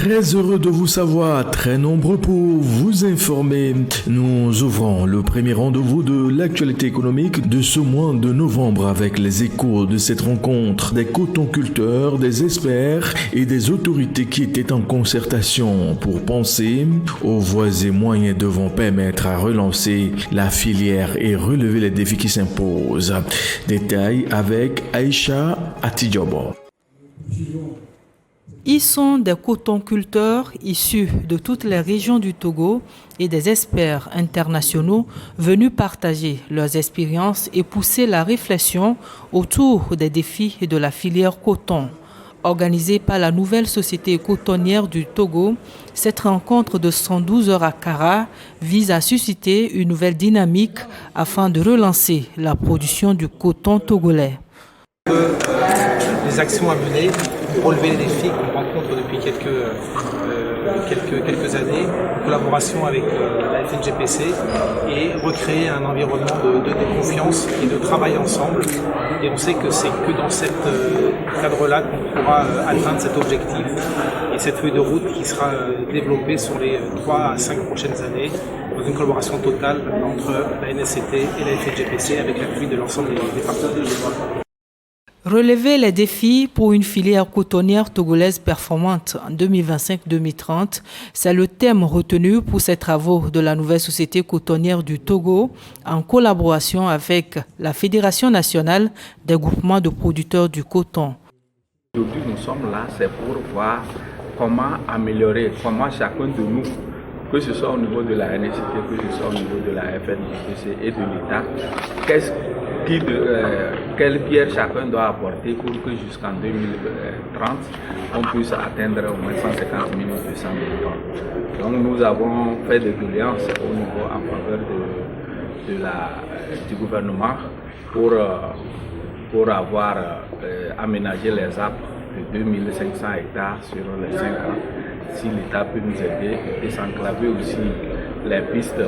Très heureux de vous savoir, très nombreux pour vous informer. Nous ouvrons le premier rendez-vous de l'actualité économique de ce mois de novembre avec les échos de cette rencontre des cotonculteurs, des experts et des autorités qui étaient en concertation pour penser aux voies et moyens devant permettre à relancer la filière et relever les défis qui s'imposent. Détails avec Aïcha Atidjobo. Ils sont des cotonculteurs issus de toutes les régions du Togo et des experts internationaux venus partager leurs expériences et pousser la réflexion autour des défis de la filière coton. Organisée par la nouvelle société cotonnière du Togo, cette rencontre de 112 heures à Kara vise à susciter une nouvelle dynamique afin de relancer la production du coton togolais. Les actions à mener pour relever les défis qu'on rencontre depuis quelques années, en collaboration avec la FNGPC, et recréer un environnement de confiance et de travail ensemble. Et on sait que c'est que dans ce cadre-là qu'on pourra atteindre cet objectif et cette feuille de route qui sera développée sur les 3 à 5 prochaines années dans une collaboration totale entre la NSCT et la FNGPC avec l'appui de l'ensemble des partenaires. Relever les défis pour une filière cotonnière togolaise performante en 2025-2030, c'est le thème retenu pour ces travaux de la nouvelle société cotonnière du Togo en collaboration avec la Fédération nationale des groupements de producteurs du coton. Aujourd'hui, nous sommes là, c'est pour voir comment améliorer, comment chacun de nous, que ce soit au niveau de la NSCT, que ce soit au niveau de la FNGPC et de l'État, quelle pierre chacun doit apporter pour que jusqu'en 2030, on puisse atteindre au moins 150 millions de 100 millions. Donc nous avons fait des doléances au niveau en faveur du gouvernement pour avoir aménagé les arbres de 2500 hectares sur les 5 ans. Si l'État peut nous aider et s'enclaver aussi les pistes.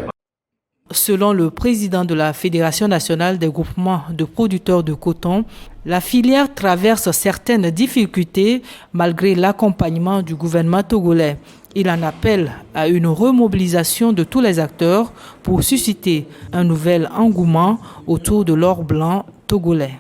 Selon le président de la Fédération nationale des groupements de producteurs de coton, la filière traverse certaines difficultés malgré l'accompagnement du gouvernement togolais. Il en appelle à une remobilisation de tous les acteurs pour susciter un nouvel engouement autour de l'or blanc togolais.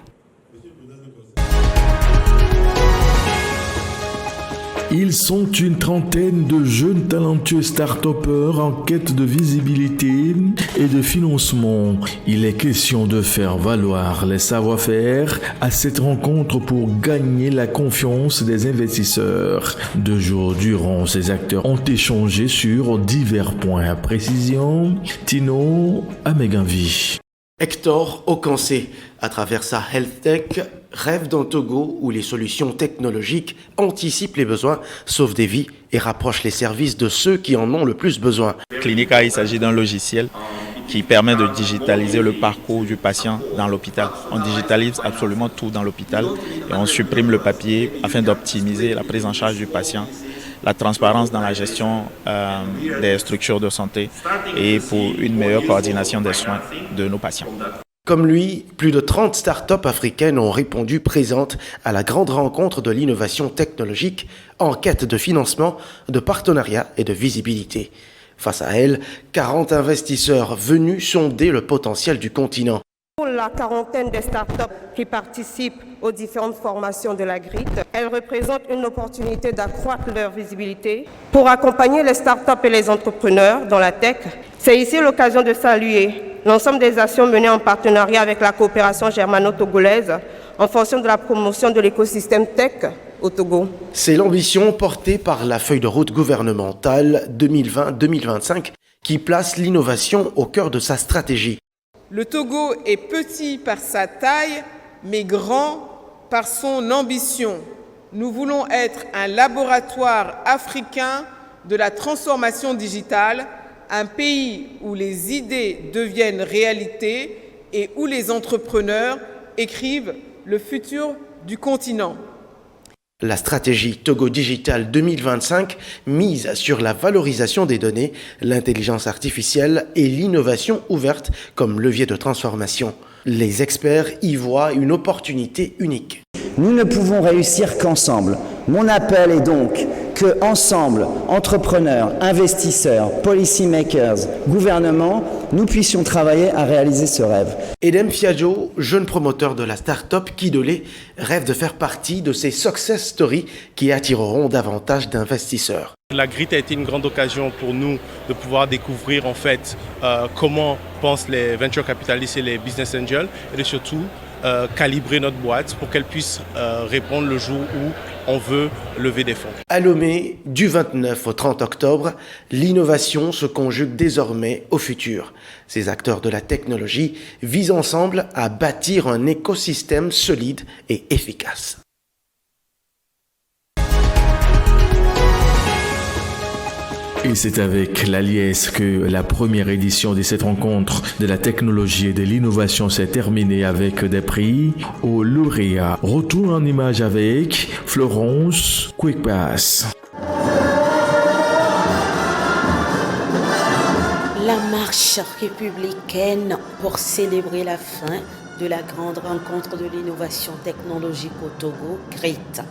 Ils sont une trentaine de jeunes talentueux start-upers en quête de visibilité et de financement. Il est question de faire valoir les savoir-faire à cette rencontre pour gagner la confiance des investisseurs. 2 jours durant, ces acteurs ont échangé sur divers points. Précision, Tino Ameganvi. Hector Okansé, à travers sa Health Tech, rêve d'un Togo où les solutions technologiques anticipent les besoins, sauvent des vies et rapprochent les services de ceux qui en ont le plus besoin. Clinica, il s'agit d'un logiciel qui permet de digitaliser le parcours du patient dans l'hôpital. On digitalise absolument tout dans l'hôpital et on supprime le papier afin d'optimiser la prise en charge du patient, la transparence dans la gestion des structures de santé et pour une meilleure coordination des soins de nos patients. Comme lui, plus de 30 startups africaines ont répondu présentes à la grande rencontre de l'innovation technologique en quête de financement, de partenariat et de visibilité. Face à elles, 40 investisseurs venus sonder le potentiel du continent. Pour la quarantaine de startups qui participent aux différentes formations de la GRIT, elles représentent une opportunité d'accroître leur visibilité. Pour accompagner les startups et les entrepreneurs dans la tech, c'est ici l'occasion de saluer l'ensemble des actions menées en partenariat avec la coopération germano-togolaise en fonction de la promotion de l'écosystème tech au Togo. C'est l'ambition portée par la feuille de route gouvernementale 2020-2025 qui place l'innovation au cœur de sa stratégie. Le Togo est petit par sa taille, mais grand par son ambition. Nous voulons être un laboratoire africain de la transformation digitale, un pays où les idées deviennent réalité et où les entrepreneurs écrivent le futur du continent. La stratégie Togo Digital 2025 mise sur la valorisation des données, l'intelligence artificielle et l'innovation ouverte comme levier de transformation. Les experts y voient une opportunité unique. Nous ne pouvons réussir qu'ensemble. Mon appel est donc que ensemble, entrepreneurs, investisseurs, policymakers, gouvernements, nous puissions travailler à réaliser ce rêve. Edem Fiadjo, jeune promoteur de la start-up Kidolé, rêve de faire partie de ces success stories qui attireront davantage d'investisseurs. La GRIT a été une grande occasion pour nous de pouvoir découvrir en fait comment pensent les venture capitalistes et les business angels et de surtout calibrer notre boîte pour qu'elle puisse répondre le jour où on veut lever des fonds. À Lomé, du 29 au 30 octobre, l'innovation se conjugue désormais au futur. Ces acteurs de la technologie visent ensemble à bâtir un écosystème solide et efficace. Et c'est avec la liesse que la première édition de cette rencontre de la technologie et de l'innovation s'est terminée avec des prix aux lauréats. Retour en image avec Florence Quickpass. La marche républicaine pour célébrer la fin de la grande rencontre de l'innovation technologique au Togo, GRIT.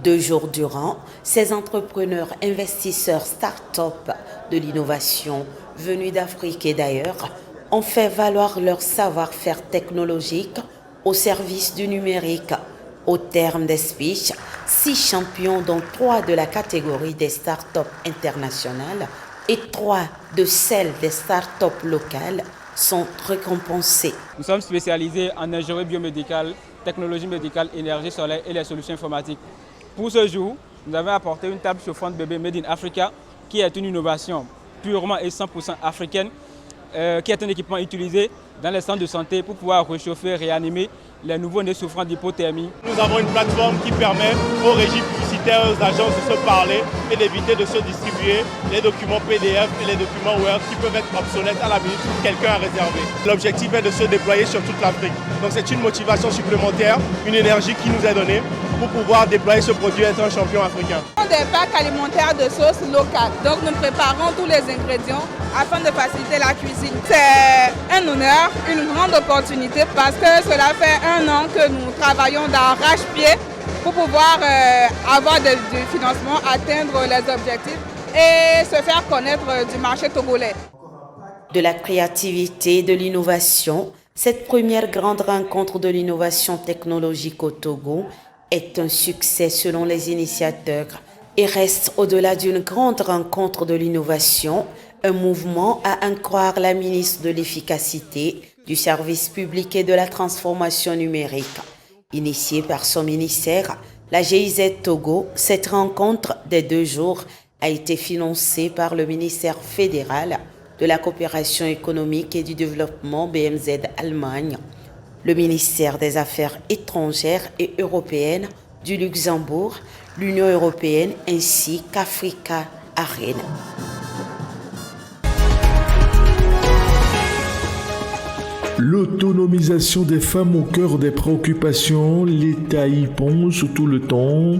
2 jours durant, ces entrepreneurs, investisseurs, start-up de l'innovation venus d'Afrique et d'ailleurs ont fait valoir leur savoir-faire technologique au service du numérique. Au terme des speeches, 6 champions dont 3 de la catégorie des start-up internationales et 3 de celles des start-up locales sont récompensés. Nous sommes spécialisés en ingénierie biomédicale, technologie médicale, énergie solaire et les solutions informatiques. Pour ce jour, nous avons apporté une table chauffante bébé Made in Africa qui est une innovation purement et 100% africaine, qui est un équipement utilisé dans les centres de santé pour pouvoir réchauffer, réanimer les nouveaux-nés souffrant d'hypothermie. Nous avons une plateforme qui permet aux régies publicitaires et aux agences de se parler et d'éviter de se distribuer les documents PDF et les documents Word qui peuvent être obsolètes à la minute où quelqu'un a réservé. L'objectif est de se déployer sur toute l'Afrique. Donc c'est une motivation supplémentaire, une énergie qui nous est donnée pour pouvoir déployer ce produit et être un champion africain. Des packs alimentaires de sauces locales. Donc nous préparons tous les ingrédients afin de faciliter la cuisine. C'est un honneur, une grande opportunité parce que cela fait 1 an que nous travaillons d'arrache-pied pour pouvoir avoir du financement, atteindre les objectifs et se faire connaître du marché togolais. De la créativité, de l'innovation, cette première grande rencontre de l'innovation technologique au Togo est un succès selon les initiateurs et reste au-delà d'une grande rencontre de l'innovation, un mouvement à en croire la ministre de l'Efficacité, du service public et de la transformation numérique. Initiée par son ministère, la GIZ Togo, cette rencontre des 2 jours a été financée par le ministère fédéral de la coopération économique et du développement BMZ Allemagne, le ministère des Affaires étrangères et européennes du Luxembourg, l'Union européenne ainsi qu'Africa Arena. L'autonomisation des femmes au cœur des préoccupations, l'État y pense tout le temps.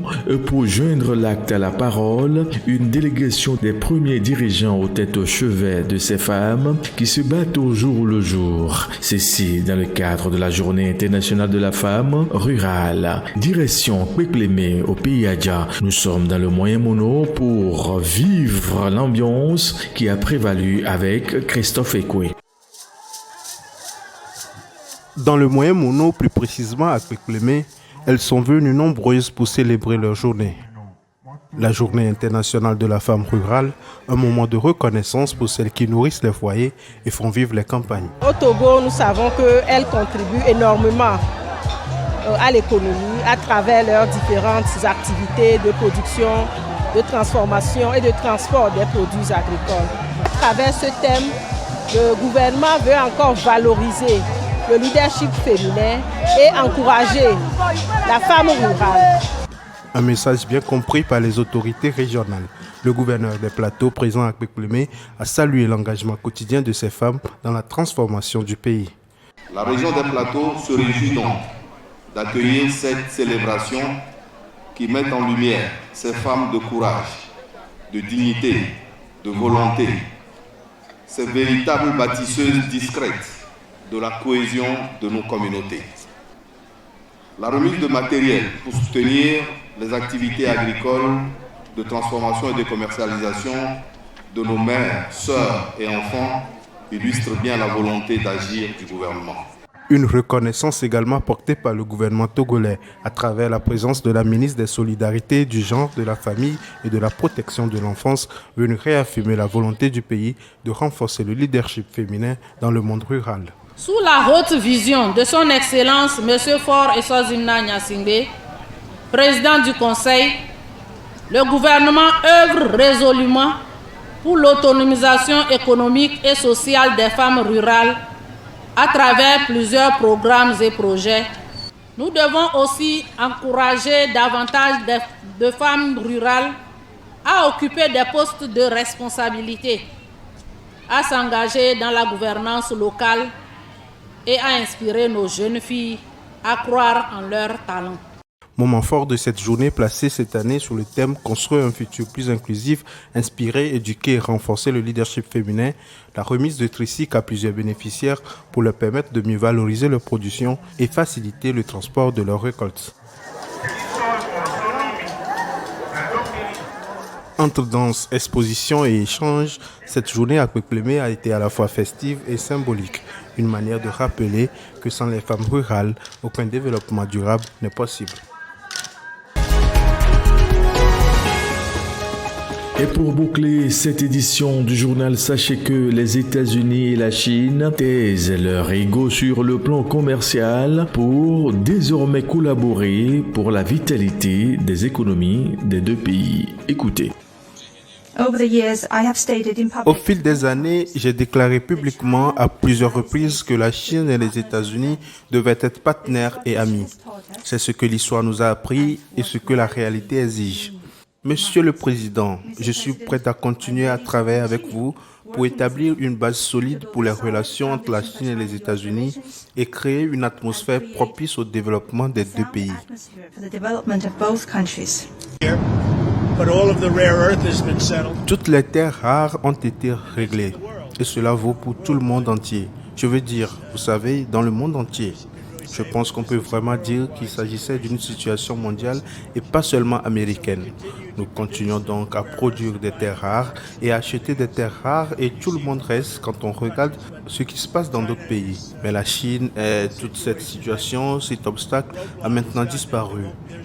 Pour joindre l'acte à la parole, une délégation des premiers dirigeants aux têtes au chevet de ces femmes qui se battent au jour le jour. Ceci dans le cadre de la Journée internationale de la femme rurale. Direction Kweklemé au pays Adja. Nous sommes dans le Moyen Mono pour vivre l'ambiance qui a prévalu avec Christophe Ekwe. Dans le Moyen Mono, plus précisément à Kweklemé, elles sont venues nombreuses pour célébrer leur journée. La Journée internationale de la femme rurale, un moment de reconnaissance pour celles qui nourrissent les foyers et font vivre les campagnes. Au Togo, nous savons qu'elles contribuent énormément à l'économie à travers leurs différentes activités de production, de transformation et de transport des produits agricoles. À travers ce thème, le gouvernement veut encore valoriser le leadership féminin et encourager la femme rurale. Un message bien compris par les autorités régionales. Le gouverneur des plateaux présent à Kweklemé a salué l'engagement quotidien de ces femmes dans la transformation du pays. La région des plateaux se réjouit donc d'accueillir cette célébration qui met en lumière ces femmes de courage, de dignité, de volonté, ces véritables bâtisseuses discrètes de la cohésion de nos communautés. La remise de matériel pour soutenir les activités agricoles de transformation et de commercialisation de nos mères, sœurs et enfants illustre bien la volonté d'agir du gouvernement. Une reconnaissance également portée par le gouvernement togolais à travers la présence de la ministre des Solidarités, du Genre, de la Famille et de la Protection de l'Enfance, venue réaffirmer la volonté du pays de renforcer le leadership féminin dans le monde rural. Sous la haute vision de son Excellence M. Faure Eswazimna Gnassingbé, président du Conseil, le gouvernement œuvre résolument pour l'autonomisation économique et sociale des femmes rurales à travers plusieurs programmes et projets. Nous devons aussi encourager davantage de femmes rurales à occuper des postes de responsabilité, à s'engager dans la gouvernance locale et à inspirer nos jeunes filles à croire en leurs talents. Moment fort de cette journée placée cette année sous le thème « Construire un futur plus inclusif, inspirer, éduquer et renforcer le leadership féminin », la remise de tricycles à plusieurs bénéficiaires pour leur permettre de mieux valoriser leur production et faciliter le transport de leurs récoltes. Entre danse, exposition et échange, cette journée à Kwekplémé a été à la fois festive et symbolique. Une manière de rappeler que sans les femmes rurales, aucun développement durable n'est possible. Et pour boucler cette édition du journal, sachez que les États-Unis et la Chine taisent leur ego sur le plan commercial pour désormais collaborer pour la vitalité des économies des deux pays. Écoutez. Au fil des années, j'ai déclaré publiquement à plusieurs reprises que la Chine et les États-Unis devaient être partenaires et amis. C'est ce que l'histoire nous a appris et ce que la réalité exige. Monsieur le Président, je suis prêt à continuer à travailler avec vous pour établir une base solide pour les relations entre la Chine et les États-Unis et créer une atmosphère propice au développement des deux pays. Toutes les terres rares ont été réglées et cela vaut pour tout le monde entier. Je veux dire, vous savez, dans le monde entier. Je pense qu'on peut vraiment dire qu'il s'agissait d'une situation mondiale et pas seulement américaine. Nous continuons donc à produire des terres rares et à acheter des terres rares et tout le monde reste quand on regarde ce qui se passe dans d'autres pays. Mais la Chine et toute cette situation, cet obstacle a maintenant disparu.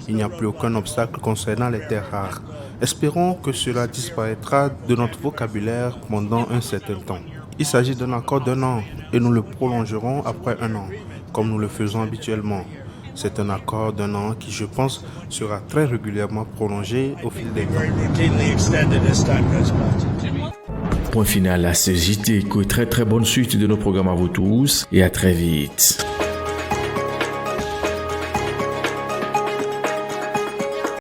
Il n'y a plus aucun obstacle concernant les terres rares. Espérons que cela disparaîtra de notre vocabulaire pendant un certain temps. Il s'agit d'un accord d'1 an et nous le prolongerons après 1 an, comme nous le faisons habituellement. C'est un accord d'1 an qui, je pense, sera très régulièrement prolongé au fil des temps. Point final à ce JT. Très bonne suite de nos programmes à vous tous et à très vite.